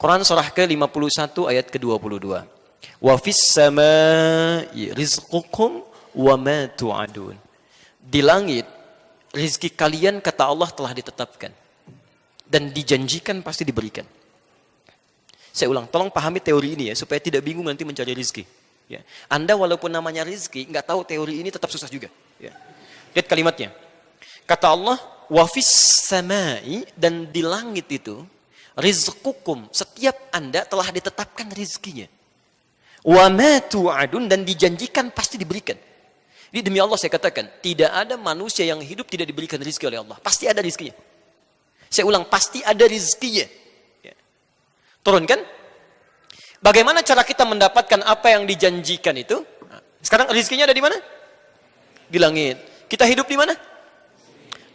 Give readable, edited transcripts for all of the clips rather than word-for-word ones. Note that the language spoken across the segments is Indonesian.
Quran surah ke-51 ayat ke-22. Wa fis samaa'i rizqukum wa ma tu'adun. Di langit rezeki kalian kata Allah telah ditetapkan dan dijanjikan pasti diberikan. Saya ulang, tolong pahami teori ini ya supaya tidak bingung nanti mencari rezeki. Ya. Anda walaupun namanya rezeki nggak tahu teori ini tetap susah juga. Ya. Lihat kalimatnya. Kata Allah, wa fis samaa'i, dan di langit itu rizqukum, setiap Anda telah ditetapkan rezekinya. Wa ma tu'adun, dan dijanjikan pasti diberikan. Jadi demi Allah saya katakan, tidak ada manusia yang hidup tidak diberikan rezeki oleh Allah. Pasti ada rezekinya. Saya ulang, pasti ada rezekinya. Ya. Turunkan. Bagaimana cara kita mendapatkan apa yang dijanjikan itu? Nah, sekarang rezekinya ada di mana? Di langit. Kita hidup di mana?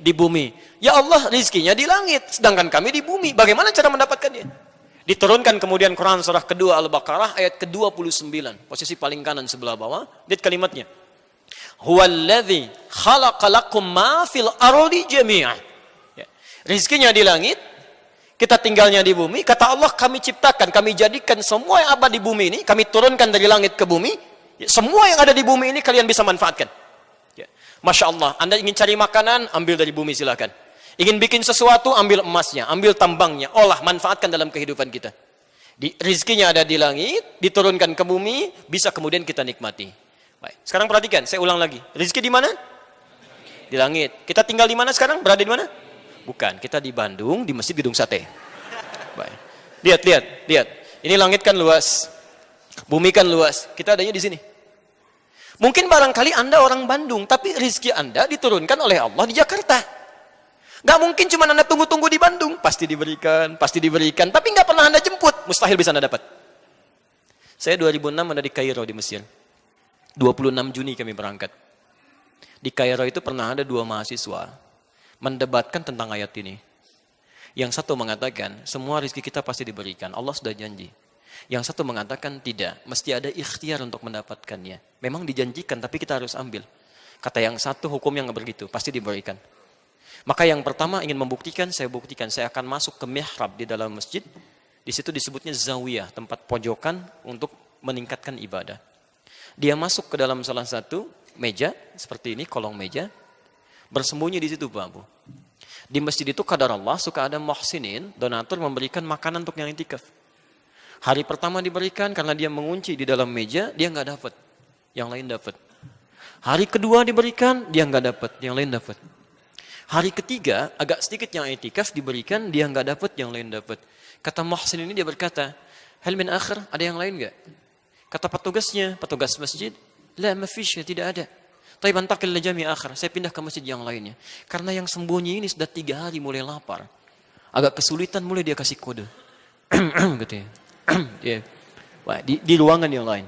Di bumi. Ya Allah, rezekinya di langit, sedangkan kami di bumi. Bagaimana cara mendapatkannya? Diturunkan kemudian Quran surah kedua Al-Baqarah ayat ke-29. Posisi paling kanan sebelah bawah. Lihat kalimatnya. Huwallazi khalaqa lakum ma fil ardi jami'an. Ya. Rezekinya di langit, kita tinggalnya di bumi. Kata Allah, kami ciptakan, kami jadikan semua yang ada di bumi ini, kami turunkan dari langit ke bumi. Ya, semua yang ada di bumi ini kalian bisa manfaatkan. Ya. Masya Allah, Anda ingin cari makanan, ambil dari bumi silakan. Ingin bikin sesuatu, ambil emasnya, ambil tambangnya, olah, manfaatkan dalam kehidupan kita. Rezekinya ada di langit, diturunkan ke bumi, bisa kemudian kita nikmati. Baik. Sekarang perhatikan, saya ulang lagi. Rezeki di mana? Di langit. Kita tinggal di mana sekarang? Berada di mana? Bukan, kita di Bandung, di Masjid Gedung Sate. Baik. Lihat. Ini langit kan luas. Bumi kan luas. Kita adanya di sini. Mungkin barangkali Anda orang Bandung, tapi rezeki Anda diturunkan oleh Allah di Jakarta. Gak mungkin cuma Anda tunggu-tunggu di Bandung. Pasti diberikan. Tapi gak pernah Anda jemput. Mustahil bisa Anda dapat. Saya 2006 ada di Kairo di Mesir. 26 Juni kami berangkat. Di Kairo itu pernah ada 2 mahasiswa mendebatkan tentang ayat ini. Yang satu mengatakan, semua rezeki kita pasti diberikan. Allah sudah janji. Yang satu mengatakan tidak, mesti ada ikhtiar untuk mendapatkannya. Memang dijanjikan, tapi kita harus ambil. Kata yang satu, hukumnya nggak begitu, pasti diberikan. Maka yang pertama ingin membuktikan, saya buktikan. Saya akan masuk ke mihrab di dalam masjid. Di situ disebutnya zawiyah, tempat pojokan untuk meningkatkan ibadah. Dia masuk ke dalam salah satu meja, seperti ini, kolong meja. Bersembunyi di situ, Pak Abu. Di masjid itu kadar Allah suka ada muhsinin, donatur memberikan makanan untuk yang iktikaf. Hari pertama diberikan karena dia mengunci di dalam meja, dia nggak dapat, yang lain dapat. Hari kedua diberikan, dia nggak dapat, yang lain dapat. Hari ketiga agak sedikit yang iktikaf diberikan, dia nggak dapat, yang lain dapat. Kata muhsin ini dia berkata, hal min akhir, ada yang lain nggak? Kata petugasnya, petugas masjid, la mafish, tidak ada. Tapi bantakil jami akhir, saya pindah ke masjid yang lainnya. Karena yang sembunyi ini sudah 3 hari mulai lapar. Agak kesulitan, mulai dia kasih kode. Gitu ya. Yeah. Wah, di ruangan yang lain.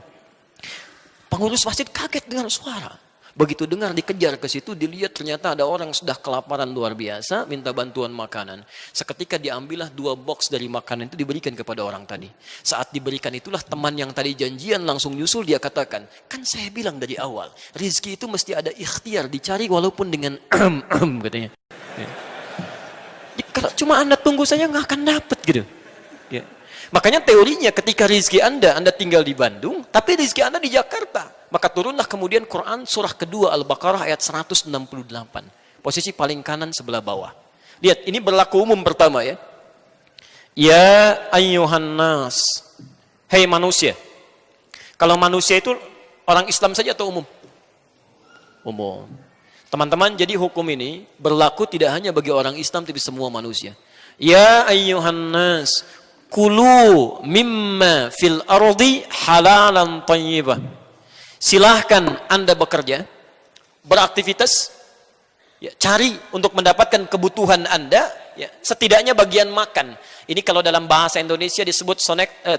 Pengurus masjid kaget dengan suara. Begitu dengar dikejar ke situ, dilihat ternyata ada orang sudah kelaparan luar biasa, minta bantuan makanan. Seketika diambillah 2 box dari makanan itu diberikan kepada orang tadi. Saat diberikan itulah teman yang tadi janjian langsung nyusul, dia katakan, kan saya bilang dari awal, rezeki itu mesti ada ikhtiar, dicari walaupun dengan katanya. Ya. Kalau cuma Anda tunggu saja nggak akan dapat gitu. Ya. Makanya teorinya ketika rezeki Anda tinggal di Bandung, tapi rezeki Anda di Jakarta, maka turunlah kemudian Quran surah kedua Al-Baqarah ayat 168. Posisi paling kanan sebelah bawah. Lihat, ini berlaku umum pertama ya. Ya ayyuhan nas. Hei manusia. Kalau manusia itu orang Islam saja atau umum? Umum. Teman-teman, jadi hukum ini berlaku tidak hanya bagi orang Islam tapi semua manusia. Ya ayyuhan nas. Kulu mimma fil ardi halalan tayyibah. Silahkan Anda bekerja, beraktivitas, ya, cari untuk mendapatkan kebutuhan Anda, ya, setidaknya bagian makan. Ini kalau dalam bahasa Indonesia disebut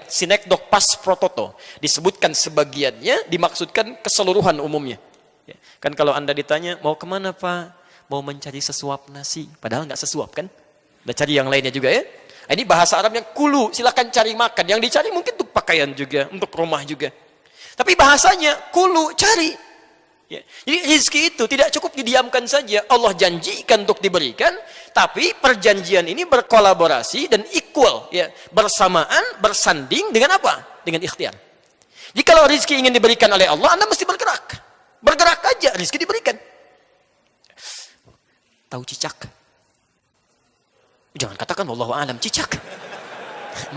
sinekdok pas prototo. Disebutkan sebagiannya, dimaksudkan keseluruhan umumnya. Ya, kan kalau Anda ditanya, mau kemana Pak? Mau mencari sesuap nasi. Padahal nggak sesuap kan? Udah cari yang lainnya juga ya. Ini bahasa Arabnya kulu, silakan cari makan. Yang dicari mungkin untuk pakaian juga, untuk rumah juga. Tapi bahasanya kulu, cari. Ya. Jadi rizki itu tidak cukup didiamkan saja. Allah janjikan untuk diberikan, tapi perjanjian ini berkolaborasi dan equal, ya, bersamaan, bersanding dengan apa? Dengan ikhtiar. Jadi kalau rizki ingin diberikan oleh Allah, Anda mesti bergerak. Bergerak aja, rizki diberikan. Tahu cicak? Jangan katakan wallahu a'lam, cicak.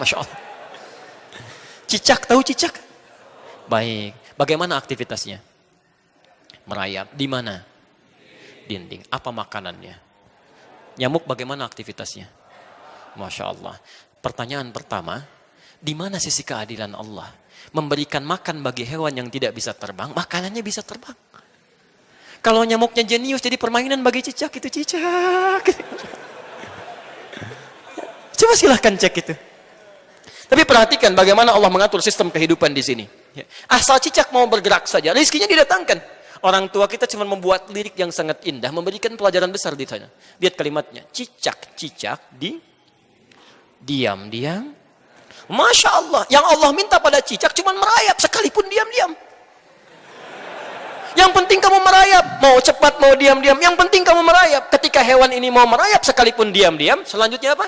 Masya Allah. Cicak, tahu cicak? Baik. Bagaimana aktivitasnya? Merayap. Di mana? Dinding. Apa makanannya? Nyamuk bagaimana aktivitasnya? Masya Allah. Pertanyaan pertama, di mana sisi keadilan Allah? Memberikan makan bagi hewan yang tidak bisa terbang, makanannya bisa terbang. Kalau nyamuknya jenius jadi permainan bagi cicak, itu cicak. Coba silahkan cek itu. Tapi perhatikan bagaimana Allah mengatur sistem kehidupan di sini. Asal cicak mau bergerak saja, rizkinya didatangkan. Orang tua kita cuma membuat lirik yang sangat indah, memberikan pelajaran besar di sana. Lihat kalimatnya, cicak-cicak diam-diam. Masya Allah, yang Allah minta pada cicak cuma merayap sekalipun diam-diam. Yang penting kamu merayap, mau cepat mau diam-diam, yang penting kamu merayap. Ketika hewan ini mau merayap sekalipun diam-diam, selanjutnya apa?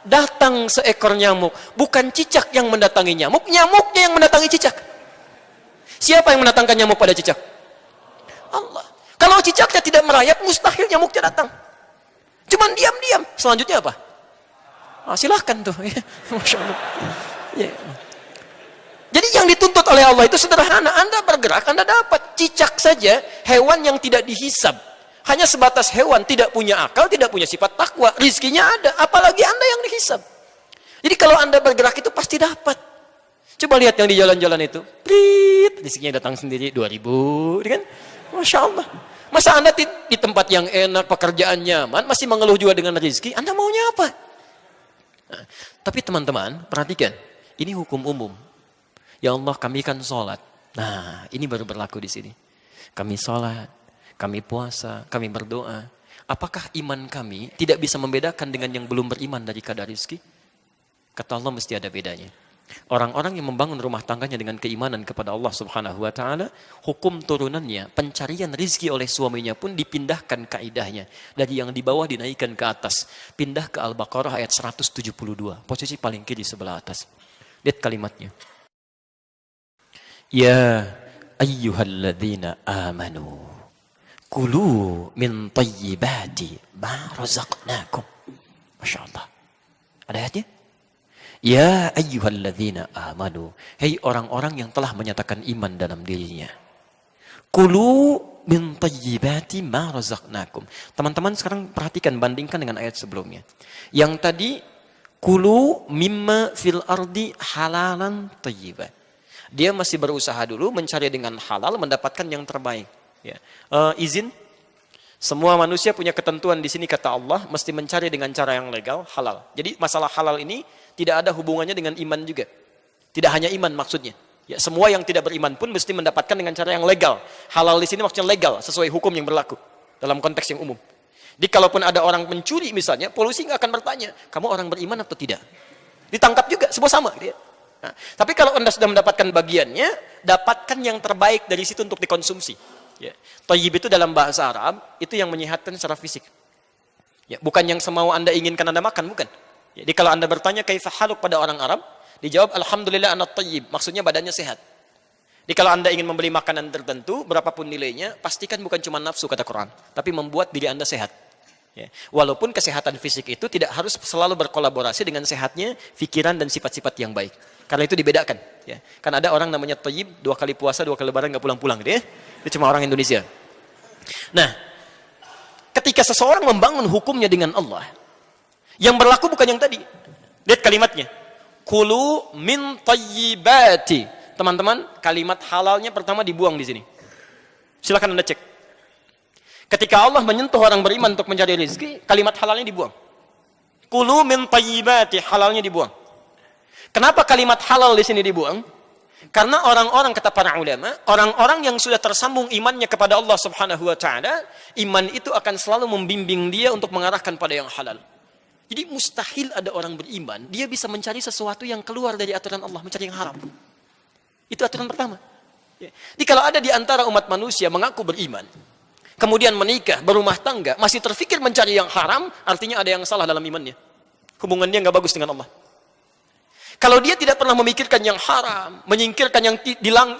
Datang seekor nyamuk. Bukan cicak yang mendatangi nyamuk, nyamuknya yang mendatangi cicak. Siapa yang mendatangkan nyamuk pada cicak? Allah. Kalau cicaknya tidak merayap, mustahil nyamuknya datang. Cuman diam-diam. Selanjutnya apa? Silahkan tuh. Masya Allah. Ya. Jadi yang dituntut oleh Allah itu sederhana. Anda bergerak, Anda dapat. Cicak saja, hewan yang tidak dihisab. Hanya sebatas hewan, tidak punya akal, tidak punya sifat takwa. Rizkinya ada, apalagi Anda yang dihisab. Jadi kalau Anda bergerak itu pasti dapat. Coba lihat yang di jalan-jalan itu. Prit, rizkinya datang sendiri 2000, kan? Masya Allah. Masa Anda di tempat yang enak, pekerjaan nyaman, masih mengeluh juga dengan rizki, Anda maunya apa? Nah, tapi teman-teman, perhatikan. Ini hukum umum. Ya Allah, kami kan sholat. Nah, ini baru berlaku di sini. Kami sholat, kami puasa, kami berdoa. Apakah iman kami tidak bisa membedakan dengan yang belum beriman dari kadar rizki? Kata Allah, mesti ada bedanya. Orang-orang yang membangun rumah tangganya dengan keimanan kepada Allah Subhanahu wa taala, hukum turunannya, pencarian rizki oleh suaminya pun dipindahkan kaidahnya. Dari yang di bawah dinaikkan ke atas. Pindah ke Al-Baqarah ayat 172, posisi paling kiri sebelah atas. Lihat kalimatnya. Ya ayyuhalladzina amanu kulu min tayyibati ma razaqnakum. Masya Allah. Ada ayatnya? Ya ayyuhalladzina amanu. Hei orang-orang yang telah menyatakan iman dalam dirinya. Kulu min tayyibati ma razaqnakum. Teman-teman sekarang perhatikan, bandingkan dengan ayat sebelumnya. Yang tadi, kulu mimma fil ardi halalan tayyiban. Dia masih berusaha dulu mencari dengan halal, mendapatkan yang terbaik. Ya. Izin, semua manusia punya ketentuan di sini kata Allah, mesti mencari dengan cara yang legal, halal. Jadi masalah halal ini tidak ada hubungannya dengan iman juga. Tidak hanya iman maksudnya. Ya, semua yang tidak beriman pun mesti mendapatkan dengan cara yang legal. Halal di sini maksudnya legal, sesuai hukum yang berlaku dalam konteks yang umum. Jadi kalaupun ada orang mencuri misalnya, polisi nggak akan bertanya, kamu orang beriman atau tidak? Ditangkap juga, semua sama. Gitu ya. Nah, tapi kalau Anda sudah mendapatkan bagiannya, dapatkan yang terbaik dari situ untuk dikonsumsi. Ya. Thayyib itu dalam bahasa Arab, itu yang menyehatkan secara fisik. Ya, bukan yang semau Anda inginkan Anda makan, bukan. Jadi kalau Anda bertanya kaifa haluk pada orang Arab, dijawab alhamdulillah ana thayyib, maksudnya badannya sehat. Jadi kalau Anda ingin membeli makanan tertentu, berapapun nilainya, pastikan bukan cuma nafsu kata Quran, tapi membuat diri Anda sehat. Ya. Walaupun kesehatan fisik itu tidak harus selalu berkolaborasi dengan sehatnya pikiran dan sifat-sifat yang baik. Karena itu dibedakan. Ya. Kan ada orang namanya thayyib, 2 kali puasa, 2 kali lebaran nggak pulang-pulang. Gitu ya. Itu cuma orang Indonesia. Nah, ketika seseorang membangun hukumnya dengan Allah, yang berlaku bukan yang tadi. Lihat kalimatnya. Kulu min tayyibati. Teman-teman, kalimat halalnya pertama dibuang di sini. Silakan Anda cek. Ketika Allah menyentuh orang beriman untuk mencari rezeki, kalimat halalnya dibuang. Kulu min tayyibati, halalnya dibuang. Kenapa kalimat halal di sini dibuang? Karena orang-orang, kata para ulama, orang-orang yang sudah tersambung imannya kepada Allah Subhanahu wa taala, iman itu akan selalu membimbing dia untuk mengarahkan pada yang halal. Jadi mustahil ada orang beriman, dia bisa mencari sesuatu yang keluar dari aturan Allah, mencari yang haram. Itu aturan pertama. Ya. Jadi kalau ada di antara umat manusia mengaku beriman, kemudian menikah, berumah tangga, masih terfikir mencari yang haram, artinya ada yang salah dalam imannya. Hubungannya nggak bagus dengan Allah. Kalau dia tidak pernah memikirkan yang haram, menyingkirkan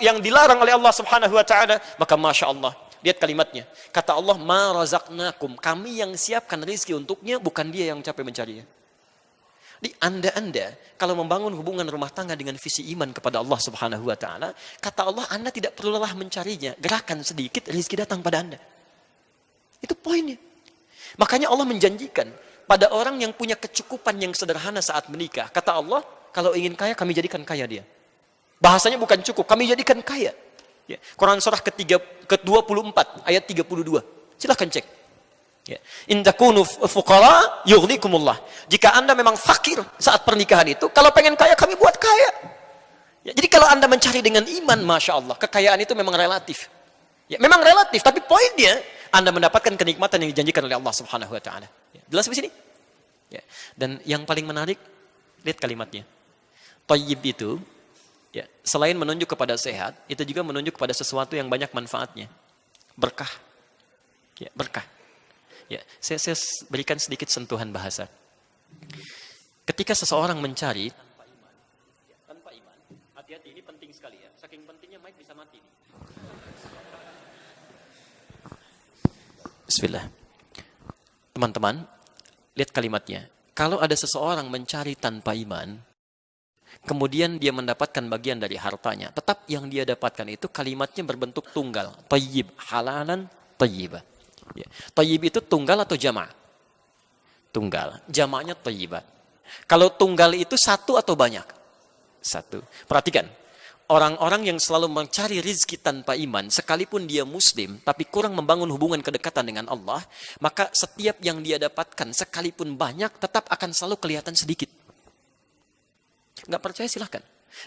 yang dilarang oleh Allah Subhanahu wa taala, maka Masya Allah, lihat kalimatnya. Kata Allah, "Ma razaqnakum," kami yang siapkan rezeki untuknya, bukan dia yang capek mencarinya. Di Anda kalau membangun hubungan rumah tangga dengan visi iman kepada Allah Subhanahu wa taala, kata Allah, Anda tidak perlu lelah mencarinya, gerakan sedikit rezeki datang pada Anda. Itu poinnya. Makanya Allah menjanjikan pada orang yang punya kecukupan yang sederhana saat menikah. Kata Allah, kalau ingin kaya, kami jadikan kaya dia. Bahasanya bukan cukup, kami jadikan kaya. Ya. Quran surah ke-24 ayat 32. Silahkan cek. Ya. In takunu fuqara yughnikumullah. Jika Anda memang fakir saat pernikahan itu, kalau pengen kaya, kami buat kaya. Ya. Jadi kalau Anda mencari dengan iman, Masya Allah, kekayaan itu memang relatif. Ya, memang relatif, tapi poinnya Anda mendapatkan kenikmatan yang dijanjikan oleh Allah Subhanahu wa taala. Ya. Jelas di sini? Ya. Dan yang paling menarik, lihat kalimatnya. Thayyib itu, ya, selain menunjuk kepada sehat, itu juga menunjuk kepada sesuatu yang banyak manfaatnya. Berkah. Ya, berkah. Ya, saya berikan sedikit sentuhan bahasa. Ketika seseorang mencari tanpa iman, hati-hati, ini penting sekali ya. Saking pentingnya mic bisa mati. Bismillah. Teman-teman, lihat kalimatnya. Kalau ada seseorang mencari tanpa iman, kemudian dia mendapatkan bagian dari hartanya, tetap yang dia dapatkan itu kalimatnya berbentuk tunggal. Thayyib, halalan, thayyibah. Ya. Thayyib itu tunggal atau jama'? Tunggal. Jama'nya thayyibat. Kalau tunggal itu satu atau banyak? Satu. Perhatikan. Orang-orang yang selalu mencari rizki tanpa iman, sekalipun dia muslim, tapi kurang membangun hubungan kedekatan dengan Allah, maka setiap yang dia dapatkan, sekalipun banyak, tetap akan selalu kelihatan sedikit. Nggak percaya silahkan.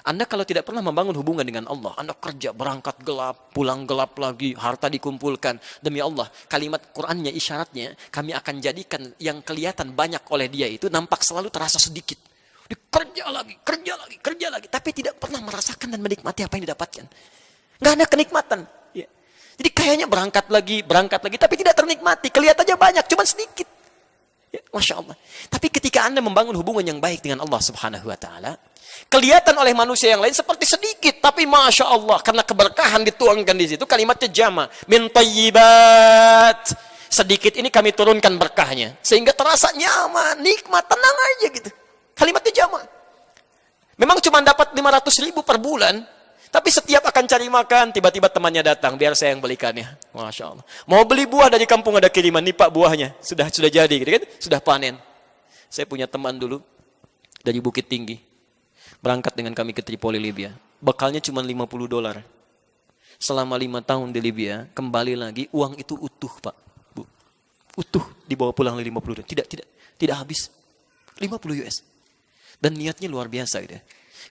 Anda kalau tidak pernah membangun hubungan dengan Allah, Anda kerja, berangkat gelap, pulang gelap lagi, harta dikumpulkan. Demi Allah, kalimat Qur'annya, isyaratnya, kami akan jadikan yang kelihatan banyak oleh dia itu, nampak selalu terasa sedikit. Kerja lagi, tapi tidak pernah merasakan dan menikmati apa yang didapatkan. Nggak ada kenikmatan. Ya. Jadi kayaknya berangkat lagi, tapi tidak ternikmati. Kelihatannya banyak, cuma sedikit. Ya, Masya Allah. Tapi ketika Anda membangun hubungan yang baik dengan Allah Subhanahu wa taala, kelihatan oleh manusia yang lain seperti sedikit, tapi Masya Allah, karena keberkahan dituangkan di situ, kalimatnya jama, min thayyibat. Sedikit ini kami turunkan berkahnya, sehingga terasa nyaman, nikmat, tenang aja gitu. Kalimatnya jama. Memang cuma dapat 500.000 per bulan, tapi setiap akan cari makan, tiba-tiba temannya datang, biar saya yang belikannya. Masya Allah. Mau beli buah dari kampung ada kiriman, nih Pak buahnya, sudah jadi, gitu kan? Sudah panen. Saya punya teman dulu dari Bukit Tinggi, berangkat dengan kami ke Tripoli, Libya. Bekalnya cuma $50. Selama 5 tahun di Libya, kembali lagi, uang itu utuh Pak. Bu. Utuh, dibawa pulang $50. Tidak habis. 50 US. Dan niatnya luar biasa gitu.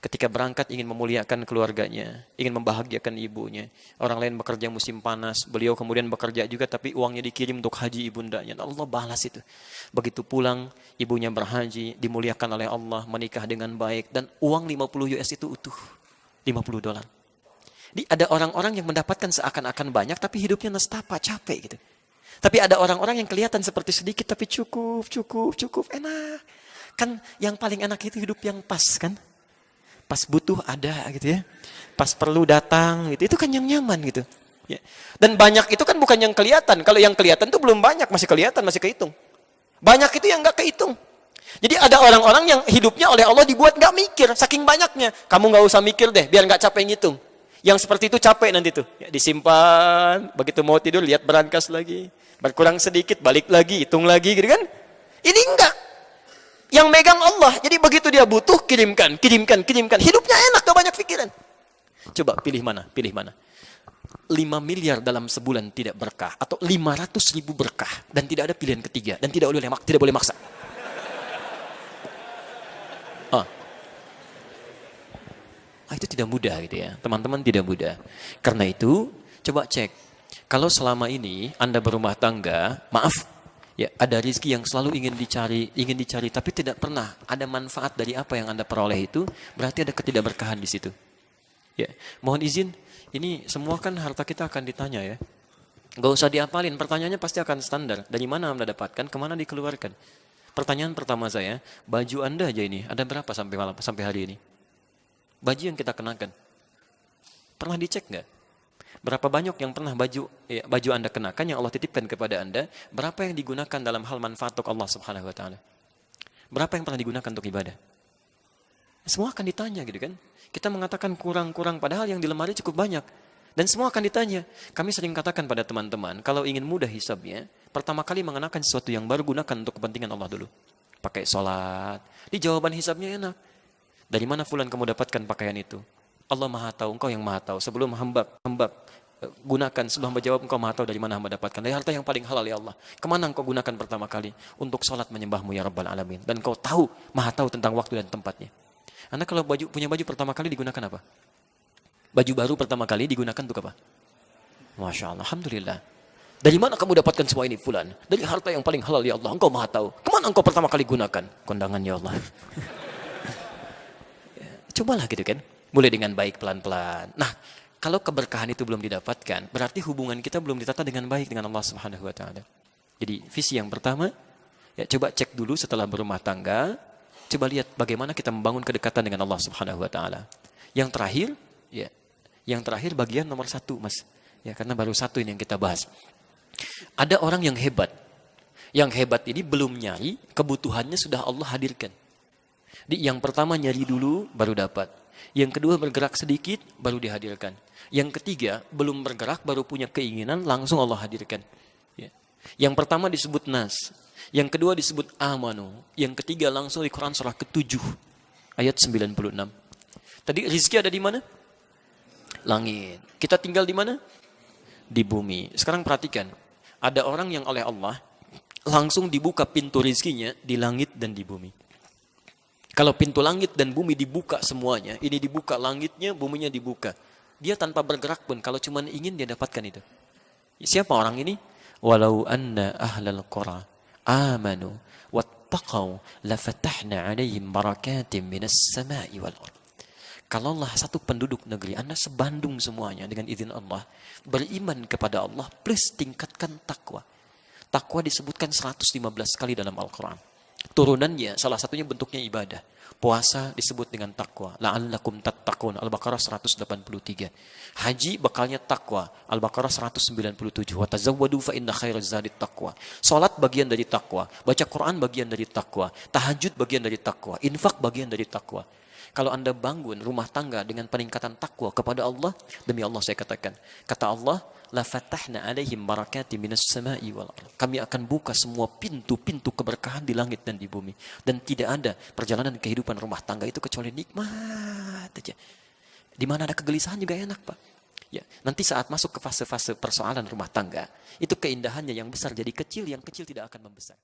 Ketika berangkat ingin memuliakan keluarganya, ingin membahagiakan ibunya. Orang lain bekerja musim panas, beliau kemudian bekerja juga tapi uangnya dikirim untuk haji ibundanya. Allah balas itu. Begitu pulang, ibunya berhaji, dimuliakan oleh Allah, menikah dengan baik, dan uang 50 US itu utuh. $50. Jadi ada orang-orang yang mendapatkan seakan-akan banyak tapi hidupnya nestapa, capek gitu. Tapi ada orang-orang yang kelihatan seperti sedikit tapi cukup, enak. Kan yang paling enak itu hidup yang pas kan? Pas butuh ada gitu ya. Pas perlu datang gitu. Itu kan yang nyaman gitu. Ya. Dan banyak itu kan bukan yang kelihatan. Kalau yang kelihatan itu belum banyak, masih kelihatan, masih kehitung. Banyak itu yang nggak kehitung. Jadi ada orang-orang yang hidupnya oleh Allah dibuat nggak mikir, saking banyaknya. Kamu nggak usah mikir deh, biar nggak capek ngitung. Yang seperti itu capek nanti tuh. Ya, disimpan, begitu mau tidur lihat berangkas lagi. Berkurang sedikit, balik lagi, hitung lagi gitu kan. Ini enggak. Yang megang Allah. Jadi begitu dia butuh, kirimkan. Hidupnya enak, gak banyak pikiran. Coba pilih mana? 5 miliar dalam sebulan tidak berkah. Atau 500.000 berkah. Dan tidak ada pilihan ketiga. Dan tidak boleh maksa. Itu tidak mudah gitu ya. Teman-teman, tidak mudah. Karena itu, coba cek. Kalau selama ini Anda berumah tangga, maaf, ya, ada rezeki yang selalu ingin dicari, tapi tidak pernah ada manfaat dari apa yang Anda peroleh itu, berarti ada ketidakberkahan di situ. Ya, mohon izin, ini semua kan harta kita akan ditanya ya. Gak usah diapalin, pertanyaannya pasti akan standar. Dari mana Anda dapatkan, kemana dikeluarkan. Pertanyaan pertama saya, baju Anda aja ini, ada berapa sampai malam, sampai hari ini? Baju yang kita kenakan. Pernah dicek nggak? Berapa banyak yang pernah baju Anda kenakan yang Allah titipkan kepada Anda, berapa yang digunakan dalam hal manfaat untuk Allah Subhanahu wa taala? Berapa yang pernah digunakan untuk ibadah? Semua akan ditanya gitu kan. Kita mengatakan kurang-kurang padahal yang di lemari cukup banyak. Dan semua akan ditanya. Kami sering katakan pada teman-teman, kalau ingin mudah hisabnya, pertama kali mengenakan sesuatu yang baru gunakan untuk kepentingan Allah dulu. Pakai sholat. Di jawaban hisabnya enak. Dari mana fulan kamu dapatkan pakaian itu? Allah Maha tahu, engkau yang Maha tahu. Sebelum hamba gunakan, sebelum hamba jawab, engkau Maha tahu dari mana hamba dapatkan. Dari harta yang paling halal ya Allah. Kemana engkau gunakan pertama kali? Untuk sholat menyembahmu ya Rabbal Alamin. Dan engkau tahu, Maha tahu tentang waktu dan tempatnya. Anda kalau punya baju pertama kali digunakan apa? Baju baru pertama kali digunakan untuk apa? Masya Allah, Alhamdulillah. Dari mana kamu dapatkan semua ini fulan? Dari harta yang paling halal ya Allah, engkau Maha tahu. Kemana engkau pertama kali gunakan? Kondangan ya Allah. Cobalah gitu kan. Mulai dengan baik pelan-pelan. Nah, kalau keberkahan itu belum didapatkan, berarti hubungan kita belum ditata dengan baik dengan Allah Subhanahu wa taala. Jadi, visi yang pertama, ya coba cek dulu setelah berumah tangga, coba lihat bagaimana kita membangun kedekatan dengan Allah Subhanahu wa taala. Yang terakhir bagian nomor 1, Mas. Ya, karena baru 1 ini yang kita bahas. Ada orang yang hebat. Yang hebat ini belum nyari, kebutuhannya sudah Allah hadirkan. Yang pertama nyari dulu, baru dapat. Yang kedua bergerak sedikit, baru dihadirkan. Yang ketiga belum bergerak, baru punya keinginan, langsung Allah hadirkan. Ya. Yang pertama disebut nas. Yang kedua disebut amanu. Yang ketiga langsung di Quran surah ke-7 ayat 96. Tadi rizki ada di mana? Langit. Kita tinggal di mana? Di bumi. Sekarang perhatikan. Ada orang yang oleh Allah langsung dibuka pintu rizkinya di langit dan di bumi. Kalau pintu langit dan bumi dibuka semuanya, ini dibuka langitnya, buminya dibuka. Dia tanpa bergerak pun, kalau cuma ingin dia dapatkan itu. Siapa orang ini? Walau anna ahlal qura amanu wattaqau lafatahna alaihim barakatim minas sama'i wal ardh. Kalaulah satu penduduk negeri, Anda sebandung semuanya dengan izin Allah, beriman kepada Allah, plus tingkatkan takwa. Takwa disebutkan 115 kali dalam Al-Quran. Turunannya, salah satunya bentuknya ibadah. Puasa disebut dengan takwa. La'allakum tattaqun. Al-Baqarah 183. Haji bakalnya takwa. Al-Baqarah 197. Wa tazawwadu fa inna khairaz zadit taqwa. Salat bagian dari takwa. Baca Quran bagian dari takwa. Tahajud bagian dari takwa. Infak bagian dari takwa. Kalau Anda bangun rumah tangga dengan peningkatan takwa kepada Allah, demi Allah saya katakan, kata Allah, la fatahna alaihim barakati minas sama'i wal ardh. Kami akan buka semua pintu-pintu keberkahan di langit dan di bumi, dan tidak ada perjalanan kehidupan rumah tangga itu kecuali nikmat aja. Di mana ada kegelisahan juga enak, Pak. Ya, nanti saat masuk ke fase-fase persoalan rumah tangga, itu keindahannya yang besar jadi kecil, yang kecil tidak akan membesar.